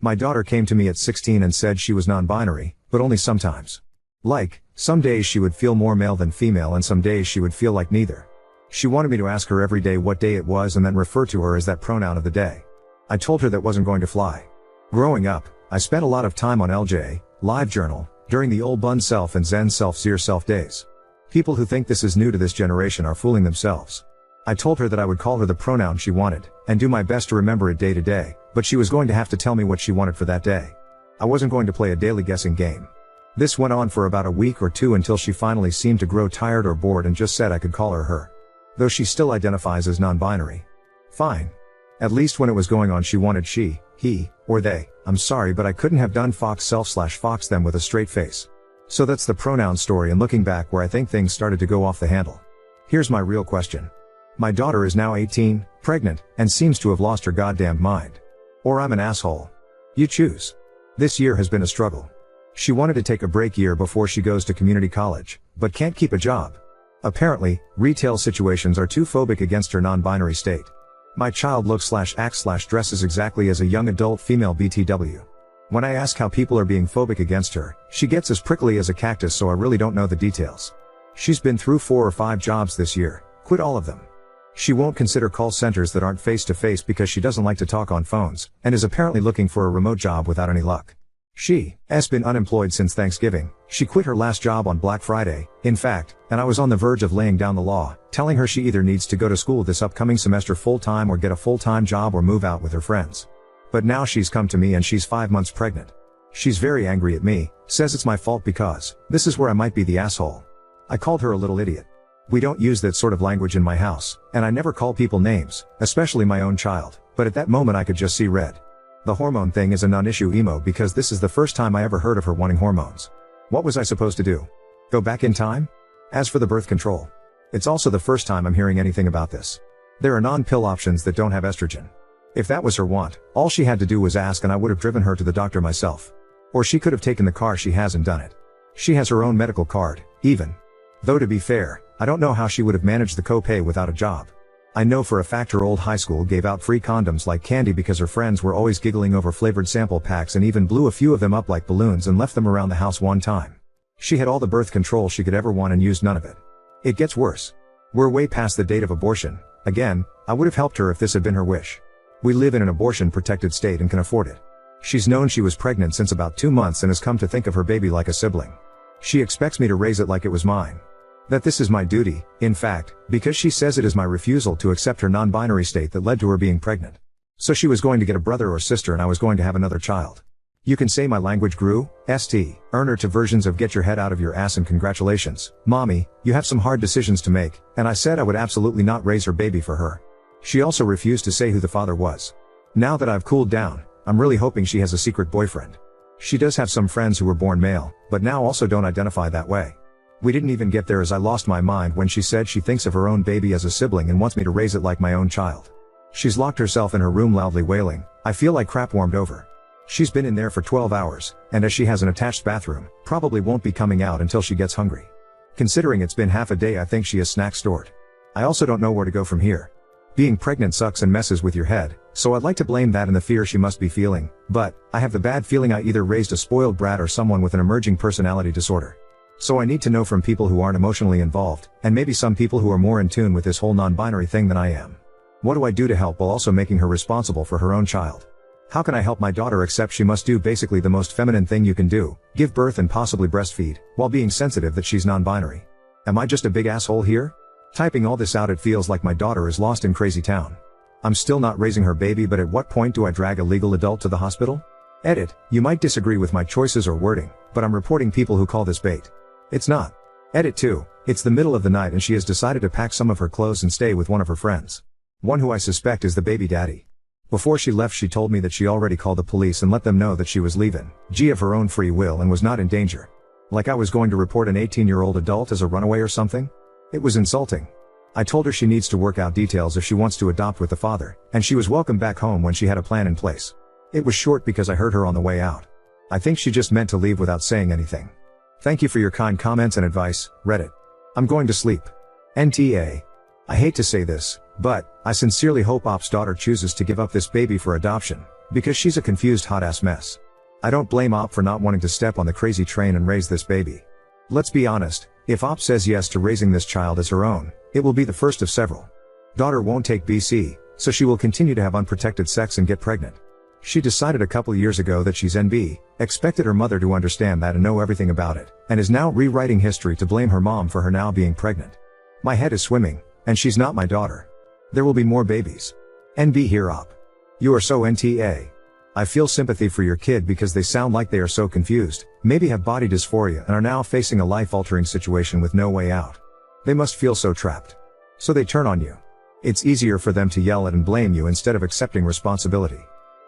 My daughter came to me at 16 and said she was non-binary, but only sometimes. Like, some days she would feel more male than female and some days she would feel like neither. She wanted me to ask her every day what day it was and then refer to her as that pronoun of the day. I told her that wasn't going to fly. Growing up, I spent a lot of time on LJ, LiveJournal, during the old Bun Self and Zen Self Seer Self days. People who think this is new to this generation are fooling themselves. I told her that I would call her the pronoun she wanted, and do my best to remember it day to day, but she was going to have to tell me what she wanted for that day. I wasn't going to play a daily guessing game. This went on for about a week or two until she finally seemed to grow tired or bored and just said I could call her her. Though she still identifies as non-binary. Fine. At least when it was going on she wanted she, he, or they. I'm sorry but I couldn't have done fox self/fox them with a straight face. So that's the pronoun story and looking back where I think things started to go off the handle. Here's my real question. My daughter is now 18, pregnant, and seems to have lost her goddamn mind. Or I'm an asshole. You choose. This year has been a struggle. She wanted to take a break year before she goes to community college, but can't keep a job. Apparently, retail situations are too phobic against her non-binary state. My child looks/acts/dresses exactly as a young adult female BTW. When I ask how people are being phobic against her, she gets as prickly as a cactus, so I really don't know the details. She's been through 4 or 5 jobs this year, quit all of them. She won't consider call centers that aren't face-to-face because she doesn't like to talk on phones, and is apparently looking for a remote job without any luck. She's been unemployed since Thanksgiving. She quit her last job on Black Friday, in fact, and I was on the verge of laying down the law, telling her she either needs to go to school this upcoming semester full-time or get a full-time job or move out with her friends. But now she's come to me and she's 5 months pregnant. She's very angry at me, says it's my fault because, this is where I might be the asshole. I called her a little idiot. We don't use that sort of language in my house, and I never call people names, especially my own child, but at that moment I could just see red. The hormone thing is a non-issue emo because this is the first time I ever heard of her wanting hormones. What was I supposed to do? Go back in time? As for the birth control, it's also the first time I'm hearing anything about this. There are non-pill options that don't have estrogen. If that was her want, all she had to do was ask and I would have driven her to the doctor myself. Or she could have taken the car, she hasn't done it. She has her own medical card, even. Though to be fair, I don't know how she would have managed the copay without a job. I know for a fact her old high school gave out free condoms like candy because her friends were always giggling over flavored sample packs and even blew a few of them up like balloons and left them around the house one time. She had all the birth control she could ever want and used none of it. It gets worse. We're way past the date of abortion. Again, I would have helped her if this had been her wish. We live in an abortion-protected state and can afford it. She's known she was pregnant since about 2 months and has come to think of her baby like a sibling. She expects me to raise it like it was mine. That this is my duty, in fact, because she says it is my refusal to accept her non-binary state that led to her being pregnant. So she was going to get a brother or sister and I was going to have another child. You can say my language grew, earner to versions of get your head out of your ass and congratulations, mommy, you have some hard decisions to make, and I said I would absolutely not raise her baby for her. She also refused to say who the father was. Now that I've cooled down, I'm really hoping she has a secret boyfriend. She does have some friends who were born male, but now also don't identify that way. We didn't even get there as I lost my mind when she said she thinks of her own baby as a sibling and wants me to raise it like my own child. She's locked herself in her room loudly wailing, I feel like crap warmed over. She's been in there for 12 hours, and as she has an attached bathroom, probably won't be coming out until she gets hungry. Considering it's been half a day I think she has snacks stored. I also don't know where to go from here. Being pregnant sucks and messes with your head, so I'd like to blame that in the fear she must be feeling, but, I have the bad feeling I either raised a spoiled brat or someone with an emerging personality disorder. So I need to know from people who aren't emotionally involved, and maybe some people who are more in tune with this whole non-binary thing than I am. What do I do to help while also making her responsible for her own child? How can I help my daughter except she must do basically the most feminine thing you can do, give birth and possibly breastfeed, while being sensitive that she's non-binary? Am I just a big asshole here? Typing all this out it feels like my daughter is lost in crazy town. I'm still not raising her baby, but at what point do I drag a legal adult to the hospital? Edit, you might disagree with my choices or wording, but I'm reporting people who call this bait. It's not. Edit 2, it's the middle of the night and she has decided to pack some of her clothes and stay with one of her friends. One who I suspect is the baby daddy. Before she left she told me that she already called the police and let them know that she was leaving, of her own free will and was not in danger. Like I was going to report an 18-year-old adult as a runaway or something? It was insulting. I told her she needs to work out details if she wants to adopt with the father, and she was welcome back home when she had a plan in place. It was short because I heard her on the way out. I think she just meant to leave without saying anything. Thank you for your kind comments and advice, Reddit. I'm going to sleep. NTA. I hate to say this, but, I sincerely hope Op's daughter chooses to give up this baby for adoption, Because she's a confused hot-ass mess. I don't blame Op for not wanting to step on the crazy train and raise this baby. Let's be honest, if Op says yes to raising this child as her own, it will be the first of several. Daughter won't take BC, so she will continue to have unprotected sex and get pregnant. She decided a couple years ago that she's NB, expected her mother to understand that and know everything about it, and is now rewriting history to blame her mom for her now being pregnant. My head is swimming, and she's not my daughter. There will be more babies. NB here Op. You are so NTA. I feel sympathy for your kid because they sound like they are so confused, maybe have body dysphoria and are now facing a life-altering situation with no way out. They must feel so trapped. So they turn on you. It's easier for them to yell at and blame you instead of accepting responsibility.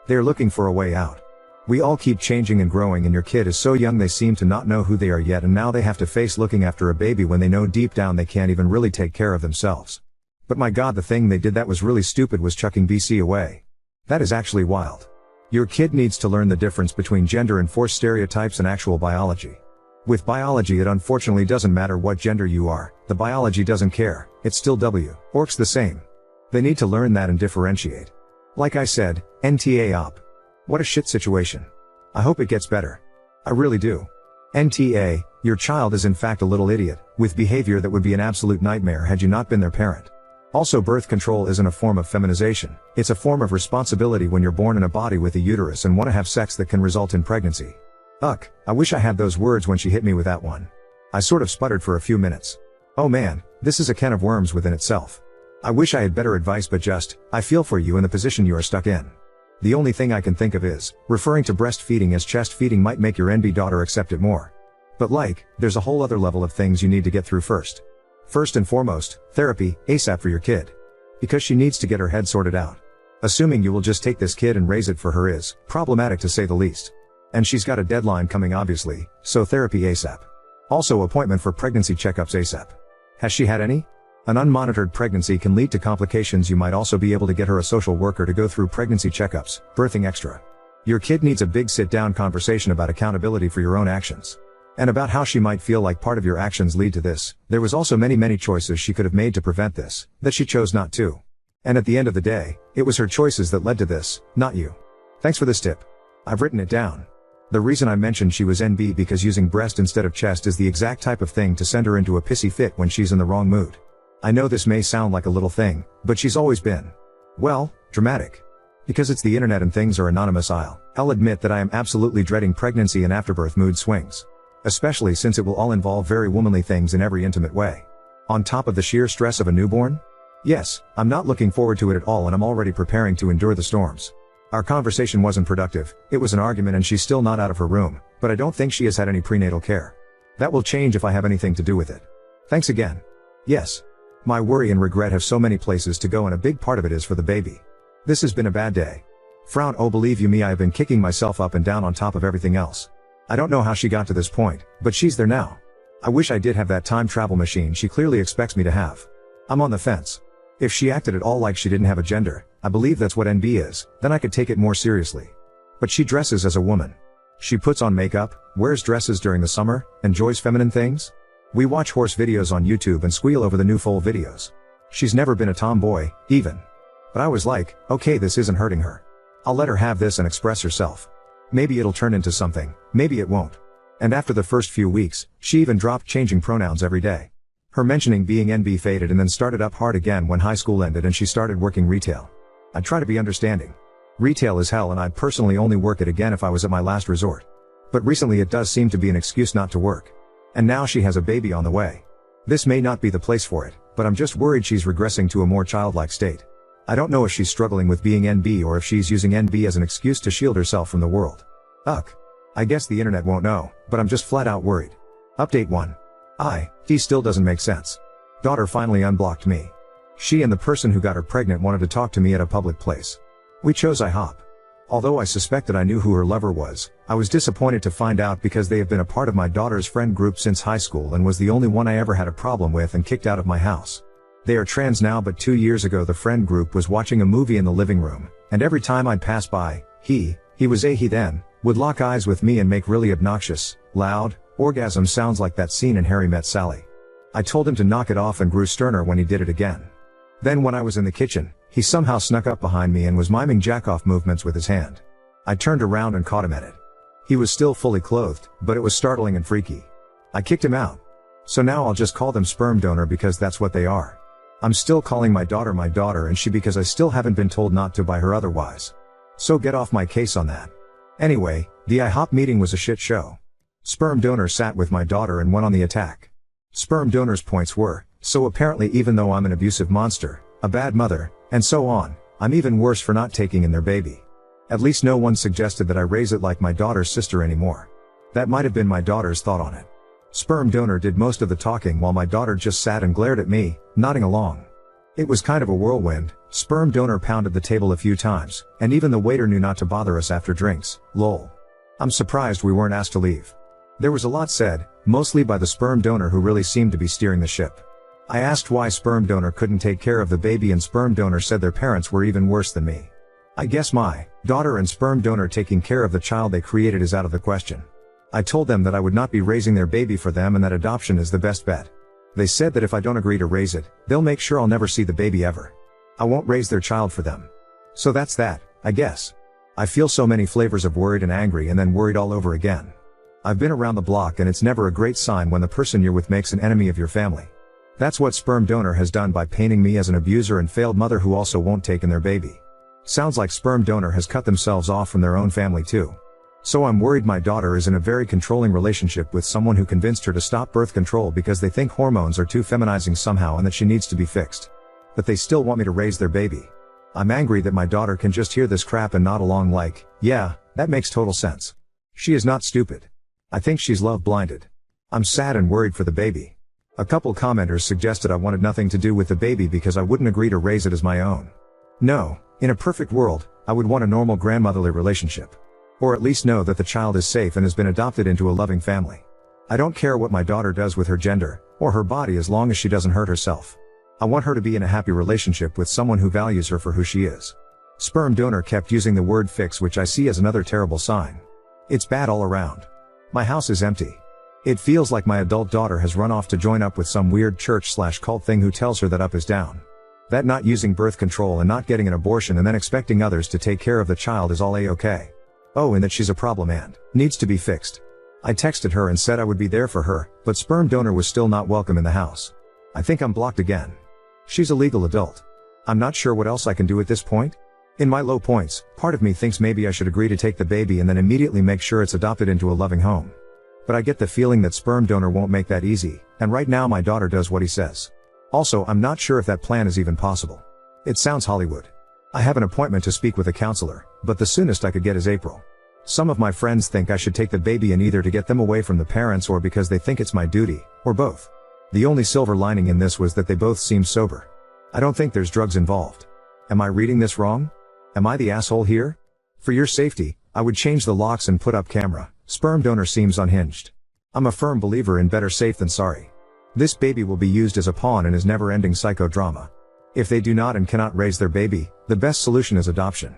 They are looking for a way out. We all keep changing and growing, and your kid is so young they seem to not know who they are yet, and now they have to face looking after a baby when they know deep down they can't even really take care of themselves. But my God, the thing they did that was really stupid was chucking BC away. That is actually wild. Your kid needs to learn the difference between gender enforced stereotypes and actual biology. With biology, it unfortunately doesn't matter what gender you are, the biology doesn't care, it's still W, orcs the same. They need to learn that and differentiate. Like I said, NTA Op. What a shit situation. I hope it gets better. I really do. NTA, your child is in fact a little idiot, with behavior that would be an absolute nightmare had you not been their parent. Also, birth control isn't a form of feminization, it's a form of responsibility when you're born in a body with a uterus and want to have sex that can result in pregnancy. Ugh, I wish I had those words when she hit me with that one. I sort of sputtered for a few minutes. Oh man, this is a can of worms within itself. I wish I had better advice, but I feel for you in the position you are stuck in. The only thing I can think of is, referring to breastfeeding as chest feeding might make your NB daughter accept it more. But there's a whole other level of things you need to get through first. First and foremost, therapy, ASAP for your kid. Because she needs to get her head sorted out. Assuming you will just take this kid and raise it for her is problematic to say the least. And she's got a deadline coming obviously, so therapy ASAP. Also appointment for pregnancy checkups ASAP. Has she had any? An unmonitored pregnancy can lead to complications. You might also be able to get her a social worker to go through pregnancy checkups, birthing extra. Your kid needs a big sit-down conversation about accountability for your own actions. And about how she might feel like part of your actions lead to this. There was also many choices she could have made to prevent this, that she chose not to. And at the end of the day, it was her choices that led to this, not you. Thanks for this tip. I've written it down. The reason I mentioned she was NB because using breast instead of chest is the exact type of thing to send her into a pissy fit when she's in the wrong mood. I know this may sound like a little thing, but she's always been, well, dramatic. Because it's the internet and things are anonymous, I'll admit that I am absolutely dreading pregnancy and afterbirth mood swings. Especially since it will all involve very womanly things in every intimate way. On top of the sheer stress of a newborn? Yes, I'm not looking forward to it at all, and I'm already preparing to endure the storms. Our conversation wasn't productive, it was an argument, and she's still not out of her room, but I don't think she has had any prenatal care. That will change if I have anything to do with it. Thanks again. Yes. My worry and regret have so many places to go, and a big part of it is for the baby. This has been a bad day. Frown. Oh, believe you me, I have been kicking myself up and down on top of everything else. I don't know how she got to this point, but she's there now. I wish I did have that time travel machine she clearly expects me to have. I'm on the fence. If she acted at all like she didn't have a gender, I believe that's what NB is, then I could take it more seriously. But she dresses as a woman. She puts on makeup, wears dresses during the summer, enjoys feminine things. We watch horse videos on YouTube and squeal over the new foal videos. She's never been a tomboy, even. But I was like, okay, this isn't hurting her. I'll let her have this and express herself. Maybe it'll turn into something, maybe it won't. And after the first few weeks, she even dropped changing pronouns every day. Her mentioning being NB faded and then started up hard again when high school ended and she started working retail. I try to be understanding. Retail is hell, and I'd personally only work it again if I was at my last resort. But recently it does seem to be an excuse not to work. And now she has a baby on the way. This may not be the place for it, but I'm just worried she's regressing to a more childlike state. I don't know if she's struggling with being NB or if she's using NB as an excuse to shield herself from the world. Ugh. I guess the internet won't know, but I'm just flat out worried. Update 1. He still doesn't make sense. Daughter finally unblocked me. She and the person who got her pregnant wanted to talk to me at a public place. We chose IHOP. Although I suspected I knew who her lover was, I was disappointed to find out because they have been a part of my daughter's friend group since high school and was the only one I ever had a problem with and kicked out of my house. They are trans now, but 2 years ago the friend group was watching a movie in the living room, and every time I'd pass by, he then, would lock eyes with me and make really obnoxious, loud, orgasm sounds like that scene in Harry Met Sally. I told him to knock it off and grew sterner when he did it again. Then when I was in the kitchen, he somehow snuck up behind me and was miming jack-off movements with his hand. I turned around and caught him at it. He was still fully clothed, but it was startling and freaky. I kicked him out. So now I'll just call them sperm donor because that's what they are. I'm still calling my daughter and she because I still haven't been told not to by her otherwise. So get off my case on that. Anyway, the IHOP meeting was a shit show. Sperm donor sat with my daughter and went on the attack. Sperm donor's points were, so apparently even though I'm an abusive monster, a bad mother, and so on, I'm even worse for not taking in their baby. At least no one suggested that I raise it like my daughter's sister anymore. That might have been my daughter's thought on it. Sperm donor did most of the talking while my daughter just sat and glared at me, nodding along. It was kind of a whirlwind. Sperm donor pounded the table a few times, and even the waiter knew not to bother us after drinks, lol. I'm surprised we weren't asked to leave. There was a lot said, mostly by the sperm donor who really seemed to be steering the ship. I asked why sperm donor couldn't take care of the baby and sperm donor said their parents were even worse than me. I guess my daughter and sperm donor taking care of the child they created is out of the question. I told them that I would not be raising their baby for them and that adoption is the best bet. They said that if I don't agree to raise it, they'll make sure I'll never see the baby ever. I won't raise their child for them. So that's that, I guess. I feel so many flavors of worried and angry and then worried all over again. I've been around the block and it's never a great sign when the person you're with makes an enemy of your family. That's what sperm donor has done by painting me as an abuser and failed mother who also won't take in their baby. Sounds like sperm donor has cut themselves off from their own family too. So I'm worried my daughter is in a very controlling relationship with someone who convinced her to stop birth control because they think hormones are too feminizing somehow and that she needs to be fixed. But they still want me to raise their baby. I'm angry that my daughter can just hear this crap and nod along like, yeah, that makes total sense. She is not stupid. I think she's love blinded. I'm sad and worried for the baby. A couple commenters suggested I wanted nothing to do with the baby because I wouldn't agree to raise it as my own. No, in a perfect world, I would want a normal grandmotherly relationship. Or at least know that the child is safe and has been adopted into a loving family. I don't care what my daughter does with her gender, or her body as long as she doesn't hurt herself. I want her to be in a happy relationship with someone who values her for who she is. Sperm donor kept using the word fix, which I see as another terrible sign. It's bad all around. My house is empty. It feels like my adult daughter has run off to join up with some weird church/cult thing who tells her that up is down. That not using birth control and not getting an abortion and then expecting others to take care of the child is all a-okay. Oh, and that she's a problem and needs to be fixed. I texted her and said I would be there for her, but sperm donor was still not welcome in the house. I think I'm blocked again. She's a legal adult. I'm not sure what else I can do at this point. In my low points, part of me thinks maybe I should agree to take the baby and then immediately make sure it's adopted into a loving home. But I get the feeling that sperm donor won't make that easy, and right now my daughter does what he says. Also, I'm not sure if that plan is even possible. It sounds Hollywood. I have an appointment to speak with a counselor, but the soonest I could get is April. Some of my friends think I should take the baby in either to get them away from the parents or because they think it's my duty, or both. The only silver lining in this was that they both seem sober. I don't think there's drugs involved. Am I reading this wrong? Am I the asshole here? For your safety, I would change the locks and put up camera. Sperm donor seems unhinged. I'm a firm believer in better safe than sorry. This baby will be used as a pawn in his never-ending psychodrama. If they do not and cannot raise their baby, the best solution is adoption.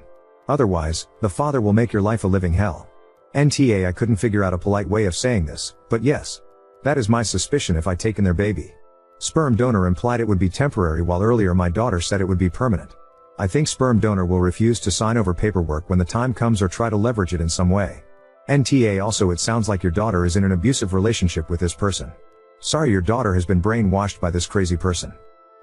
Otherwise, the father will make your life a living hell. NTA, I couldn't figure out a polite way of saying this, but yes. That is my suspicion if I take in their baby. Sperm donor implied it would be temporary while earlier my daughter said it would be permanent. I think sperm donor will refuse to sign over paperwork when the time comes or try to leverage it in some way. NTA also, it sounds like your daughter is in an abusive relationship with this person. Sorry your daughter has been brainwashed by this crazy person.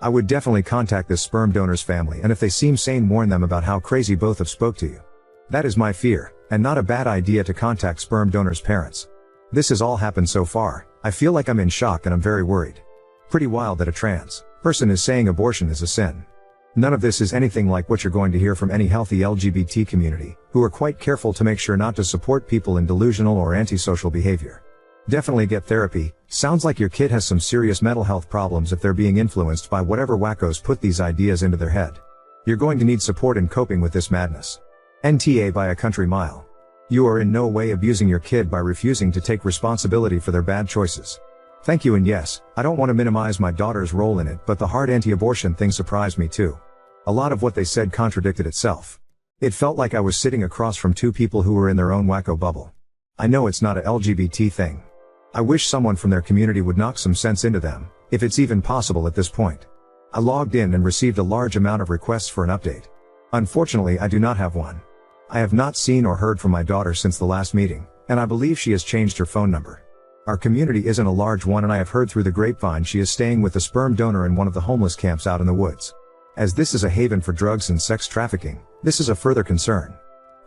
I would definitely contact this sperm donor's family and if they seem sane warn them about how crazy both have spoke to you. That is my fear, and not a bad idea to contact sperm donor's parents. This has all happened so far, I feel like I'm in shock and I'm very worried. Pretty wild that a trans person is saying abortion is a sin. None of this is anything like what you're going to hear from any healthy LGBT community, who are quite careful to make sure not to support people in delusional or antisocial behavior. Definitely get therapy. Sounds like your kid has some serious mental health problems if they're being influenced by whatever wackos put these ideas into their head. You're going to need support in coping with this madness. NTA by a country mile. You are in no way abusing your kid by refusing to take responsibility for their bad choices. Thank you, and yes, I don't want to minimize my daughter's role in it, but the hard anti-abortion thing surprised me too. A lot of what they said contradicted itself. It felt like I was sitting across from two people who were in their own wacko bubble. I know it's not a LGBT thing. I wish someone from their community would knock some sense into them, if it's even possible at this point. I logged in and received a large amount of requests for an update. Unfortunately, I do not have one. I have not seen or heard from my daughter since the last meeting, and I believe she has changed her phone number. Our community isn't a large one, and I have heard through the grapevine she is staying with a sperm donor in one of the homeless camps out in the woods. As this is a haven for drugs and sex trafficking, this is a further concern.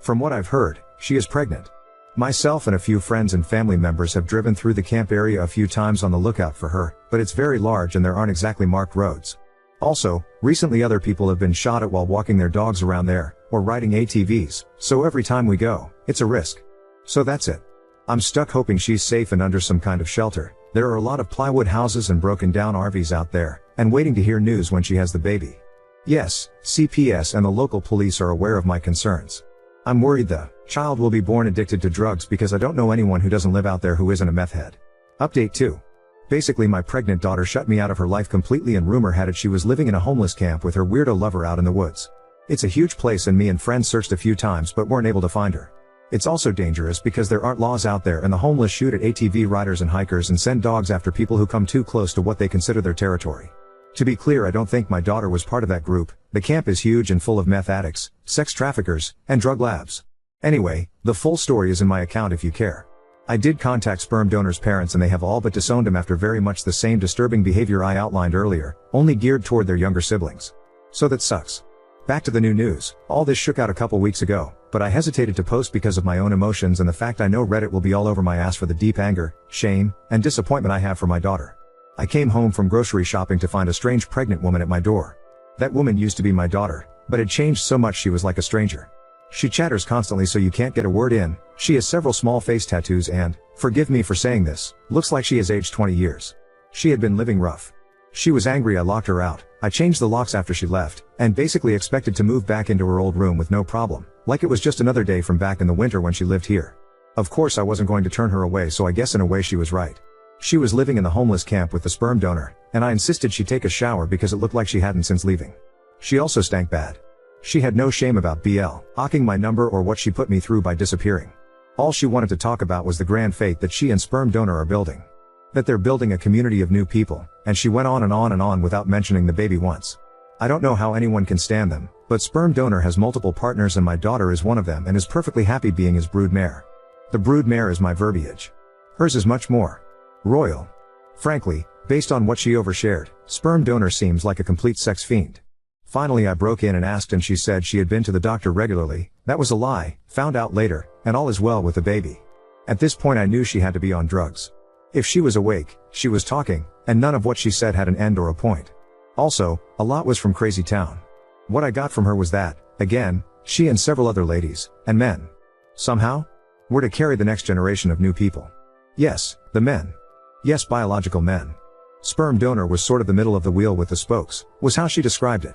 From what I've heard, she is pregnant. Myself and a few friends and family members have driven through the camp area a few times on the lookout for her, but it's very large and there aren't exactly marked roads. Also, recently other people have been shot at while walking their dogs around there, or riding ATVs, so every time we go, it's a risk. So that's it. I'm stuck hoping she's safe and under some kind of shelter. There are a lot of plywood houses and broken down RVs out there, and waiting to hear news when she has the baby. Yes, CPS and the local police are aware of my concerns. I'm worried the child will be born addicted to drugs because I don't know anyone who doesn't live out there who isn't a meth head. Update 2. Basically, my pregnant daughter shut me out of her life completely, and rumor had it she was living in a homeless camp with her weirdo lover out in the woods. It's a huge place and me and friends searched a few times but weren't able to find her. It's also dangerous because there aren't laws out there and the homeless shoot at ATV riders and hikers and send dogs after people who come too close to what they consider their territory. To be clear, I don't think my daughter was part of that group. The camp is huge and full of meth addicts, sex traffickers, and drug labs. Anyway, the full story is in my account if you care. I did contact sperm donor's parents and they have all but disowned him after very much the same disturbing behavior I outlined earlier, only geared toward their younger siblings. So that sucks. Back to the new news. All this shook out a couple weeks ago, but I hesitated to post because of my own emotions and the fact I know Reddit will be all over my ass for the deep anger, shame, and disappointment I have for my daughter. I came home from grocery shopping to find a strange pregnant woman at my door. That woman used to be my daughter, but had changed so much she was like a stranger. She chatters constantly so you can't get a word in. She has several small face tattoos and, forgive me for saying this, looks like she has aged 20 years. She had been living rough. She was angry I locked her out. I changed the locks after she left, and basically expected to move back into her old room with no problem, like it was just another day from back in the winter when she lived here. Of course I wasn't going to turn her away, so I guess in a way she was right. She was living in the homeless camp with the sperm donor, and I insisted she take a shower because it looked like she hadn't since leaving. She also stank bad. She had no shame about hawking my number or what she put me through by disappearing. All she wanted to talk about was the grand fate that she and sperm donor are building. That they're building a community of new people, and she went on and on and on without mentioning the baby once. I don't know how anyone can stand them, but sperm donor has multiple partners and my daughter is one of them and is perfectly happy being his broodmare. The broodmare is my verbiage. Hers is much more royal. Frankly, based on what she overshared, sperm donor seems like a complete sex fiend. Finally I broke in and asked and she said she had been to the doctor regularly. That was a lie, found out later, and all is well with the baby. At this point I knew she had to be on drugs. If she was awake, she was talking, and none of what she said had an end or a point. Also, a lot was from Crazy Town. What I got from her was that, again, she and several other ladies, and men, somehow, were to carry the next generation of new people. Yes, the men. Yes, biological men. Sperm donor was sort of the middle of the wheel with the spokes, was how she described it.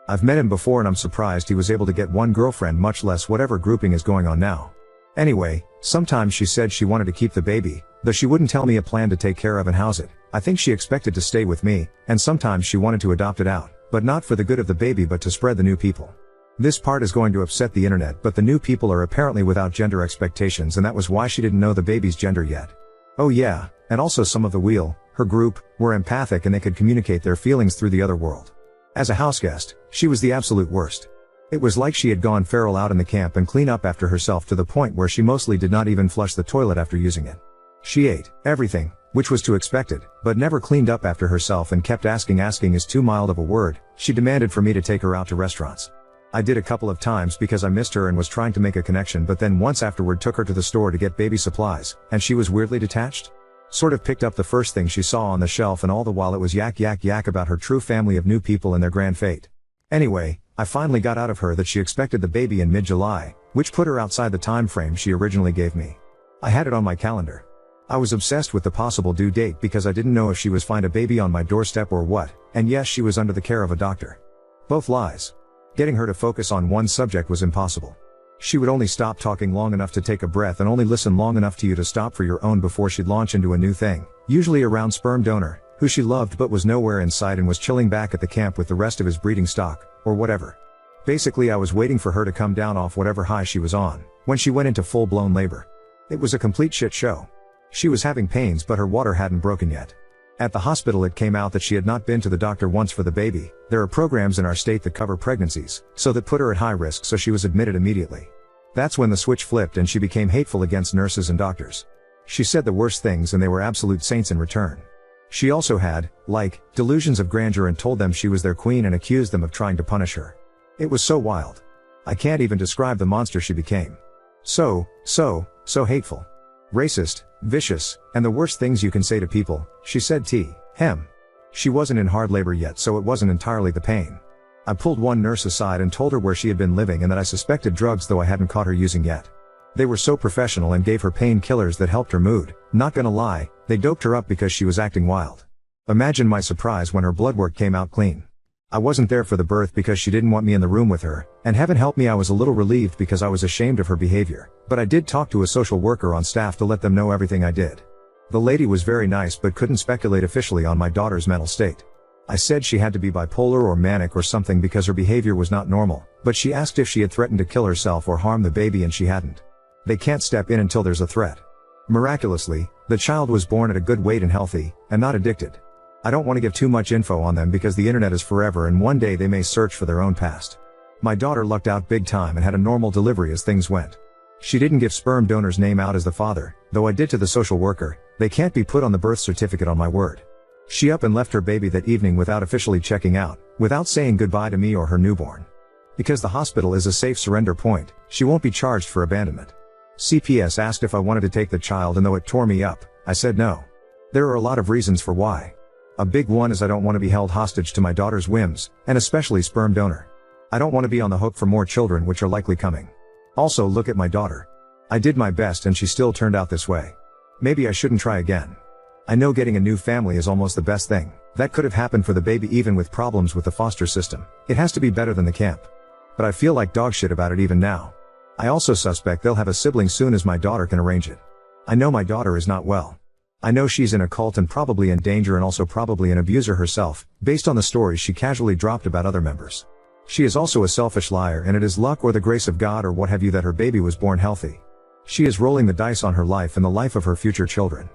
I've met him before and I'm surprised he was able to get one girlfriend, much less whatever grouping is going on now. Anyway, sometimes she said she wanted to keep the baby, though she wouldn't tell me a plan to take care of and house it. I think she expected to stay with me, and sometimes she wanted to adopt it out, but not for the good of the baby but to spread the new people. This part is going to upset the internet, but the new people are apparently without gender expectations and that was why she didn't know the baby's gender yet. Oh yeah, and also some of the her group, were empathic and they could communicate their feelings through the other world. As a houseguest, she was the absolute worst. It was like she had gone feral out in the camp and clean up after herself to the point where she mostly did not even flush the toilet after using it. She ate everything, which was to expected, but never cleaned up after herself and kept asking is too mild of a word. She demanded for me to take her out to restaurants. I did a couple of times because I missed her and was trying to make a connection, but then once afterward took her to the store to get baby supplies, and she was weirdly detached. Sort of picked up the first thing she saw on the shelf and all the while it was yak about her true family of new people and their grand fate. Anyway, I finally got out of her that she expected the baby in mid-July, which put her outside the time frame she originally gave me. I had it on my calendar. I was obsessed with the possible due date because I didn't know if she was find a baby on my doorstep or what, and yes, she was under the care of a doctor. Both lies. Getting her to focus on one subject was impossible. She would only stop talking long enough to take a breath and only listen long enough to you to stop for your own before she'd launch into a new thing, usually around sperm donor, who she loved but was nowhere in sight and was chilling back at the camp with the rest of his breeding stock, or whatever. Basically I was waiting for her to come down off whatever high she was on, when she went into full-blown labor. It was a complete shit show. She was having pains but her water hadn't broken yet. At the hospital it came out that she had not been to the doctor once for the baby. There are programs in our state that cover pregnancies, so that put her at high risk, so she was admitted immediately. That's when the switch flipped and she became hateful against nurses and doctors. She said the worst things and they were absolute saints in return. She also had, delusions of grandeur and told them she was their queen and accused them of trying to punish her. It was so wild. I can't even describe the monster she became. So hateful. Racist, vicious, and the worst things you can say to people, she said Hem. She wasn't in hard labor yet, so it wasn't entirely the pain. I pulled one nurse aside and told her where she had been living and that I suspected drugs, though I hadn't caught her using yet. They were so professional and gave her painkillers that helped her mood. Not gonna lie, they doped her up because she was acting wild. Imagine my surprise when her blood work came out clean. I wasn't there for the birth because she didn't want me in the room with her, and heaven help me, I was a little relieved because I was ashamed of her behavior, but I did talk to a social worker on staff to let them know everything I did. The lady was very nice but couldn't speculate officially on my daughter's mental state. I said she had to be bipolar or manic or something because her behavior was not normal, but she asked if she had threatened to kill herself or harm the baby, and she hadn't. They can't step in until there's a threat. Miraculously, the child was born at a good weight and healthy, and not addicted. I don't want to give too much info on them because the internet is forever and one day they may search for their own past. My daughter lucked out big time and had a normal delivery as things went. She didn't give sperm donor's name out as the father, though I did to the social worker. They can't be put on the birth certificate, on my word. She up and left her baby that evening without officially checking out, without saying goodbye to me or her newborn. Because the hospital is a safe surrender point, she won't be charged for abandonment. CPS asked if I wanted to take the child, and though it tore me up, I said no. There are a lot of reasons for why. A big one is I don't want to be held hostage to my daughter's whims, and especially sperm donor. I don't want to be on the hook for more children which are likely coming. Also, look at my daughter. I did my best and she still turned out this way. Maybe I shouldn't try again. I know getting a new family is almost the best thing that could have happened for the baby, even with problems with the foster system. It has to be better than the camp. But I feel like dog shit about it even now. I also suspect they'll have a sibling soon as my daughter can arrange it. I know my daughter is not well. I know she's in a cult and probably in danger, and also probably an abuser herself, based on the stories she casually dropped about other members. She is also a selfish liar, and it is luck or the grace of God or what have you that her baby was born healthy. She is rolling the dice on her life and the life of her future children.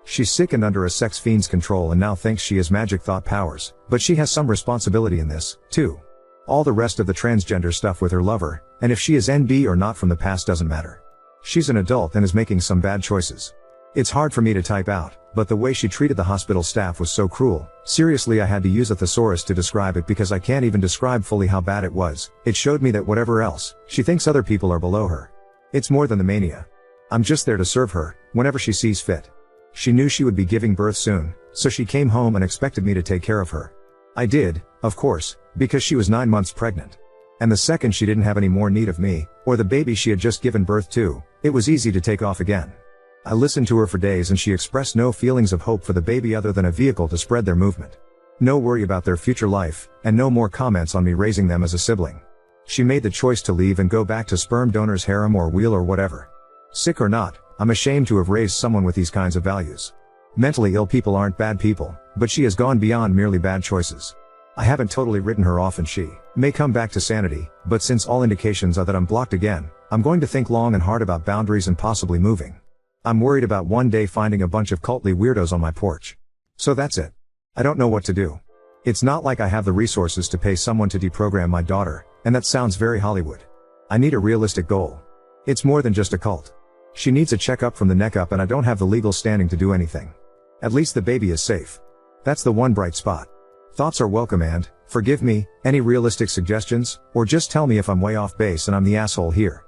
She's sick and under a sex fiend's control and now thinks she has magic thought powers, but she has some responsibility in this, too. All the rest of the transgender stuff with her lover, and if she is NB or not from the past doesn't matter. She's an adult and is making some bad choices. It's hard for me to type out, but the way she treated the hospital staff was so cruel. Seriously, I had to use a thesaurus to describe it because I can't even describe fully how bad it was. It showed me that whatever else, she thinks other people are below her. It's more than the mania. I'm just there to serve her, whenever she sees fit. She knew she would be giving birth soon, so she came home and expected me to take care of her. I did, of course, because she was 9 months pregnant. And the second she didn't have any more need of me, or the baby she had just given birth to, it was easy to take off again. I listened to her for days and she expressed no feelings of hope for the baby other than a vehicle to spread their movement. No worry about their future life, and no more comments on me raising them as a sibling. She made the choice to leave and go back to sperm donor's harem or wheel or whatever. Sick or not, I'm ashamed to have raised someone with these kinds of values. Mentally ill people aren't bad people, but she has gone beyond merely bad choices. I haven't totally written her off and she may come back to sanity, but since all indications are that I'm blocked again, I'm going to think long and hard about boundaries and possibly moving. I'm worried about one day finding a bunch of cultly weirdos on my porch. So that's it. I don't know what to do. It's not like I have the resources to pay someone to deprogram my daughter, and that sounds very Hollywood. I need a realistic goal. It's more than just a cult. She needs a checkup from the neck up and I don't have the legal standing to do anything. At least the baby is safe. That's the one bright spot. Thoughts are welcome and, forgive me, any realistic suggestions, or just tell me if I'm way off base and I'm the asshole here.